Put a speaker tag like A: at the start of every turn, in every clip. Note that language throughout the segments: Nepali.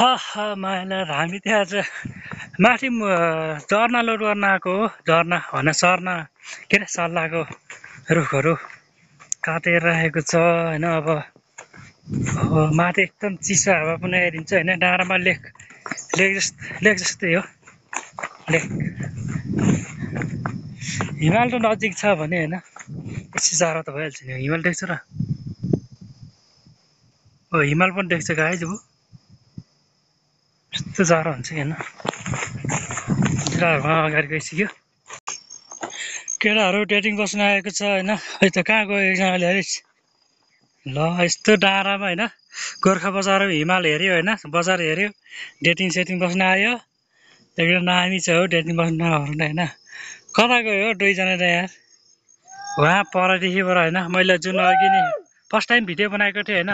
A: माइला हामी त्यहाँ आज माथि झर्ना लोड गर्न आएको हो। झर्ना भन सर्न के अरे सल्लाहको रुखहरू काटेर राखेको छ होइन। अब माथि एकदम चिसो हावा पनि आइदिन्छ होइन। डाँडामा लेक जस्तै हो लेक। हिमाल त नजिक छ भने होइन बेसी जाडो त भइहाल्छ नि। हिमाल देख्छ र हिमाल पनि देख्छ गाइज। अब यस्तो जाडो हुन्छ कि होइन। केटाहरूमा अगाडि गइसक्यो। केटाहरू डेटिङ बस्न आएको छ होइन। खै त कहाँ गयो एकजनाले अरे ल यस्तो डाँडामा होइन। गोर्खा बजार हिमाल हेऱ्यो होइन। बजार हेऱ्यो डेटिङ सेटिङ बस्न आयो। एकजना नानी छ हो डेटिङ बस्न नआउनु होइन। कता गयो हो दुईजना त यार। उहाँ परदेखिबाट होइन। मैले जुन अघि नि फर्स्ट टाइम भिडियो बनाएको थिएँ होइन।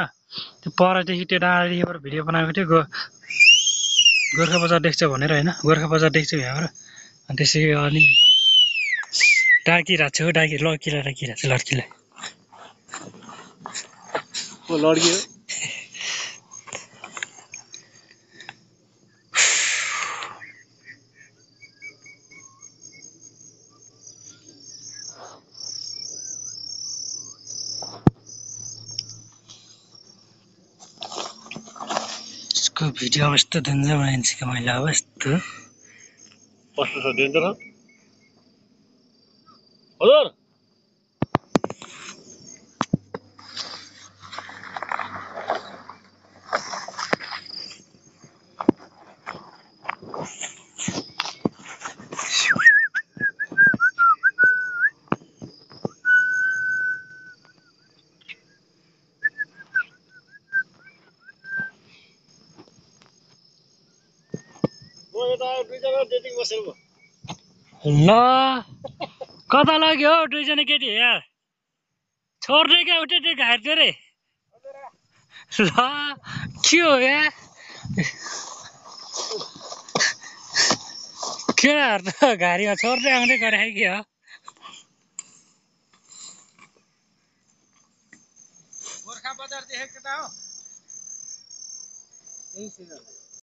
A: त्यो परदेखि त्यो डाँडादेखिबाट भिडियो बनाएको थियो। गोर्खा बजार देख्छ भनेर होइन। गोर्खा बजार देख्छु यहाँबाट। अनि त्यसै अनि डाकिरहेको छु हो। लड्किला डाकिरहेको छु लड्कीलाई। लड्की हो यसको भिडियो अब यस्तो डेन्जर बनाइदिन्छु कि मैले अब यस्तो। कस्तो छ डेन्जर हजुर। ल कता लाग्यो हौ दुईजना केटी यार। छोड्दै क्या उठे त्यो घाइते रे। ल के हो यार। केटाहरू त घारीमा छोड्दै आउँदै गरे कि हो। गोर्खा बजार देखेको केटा हो।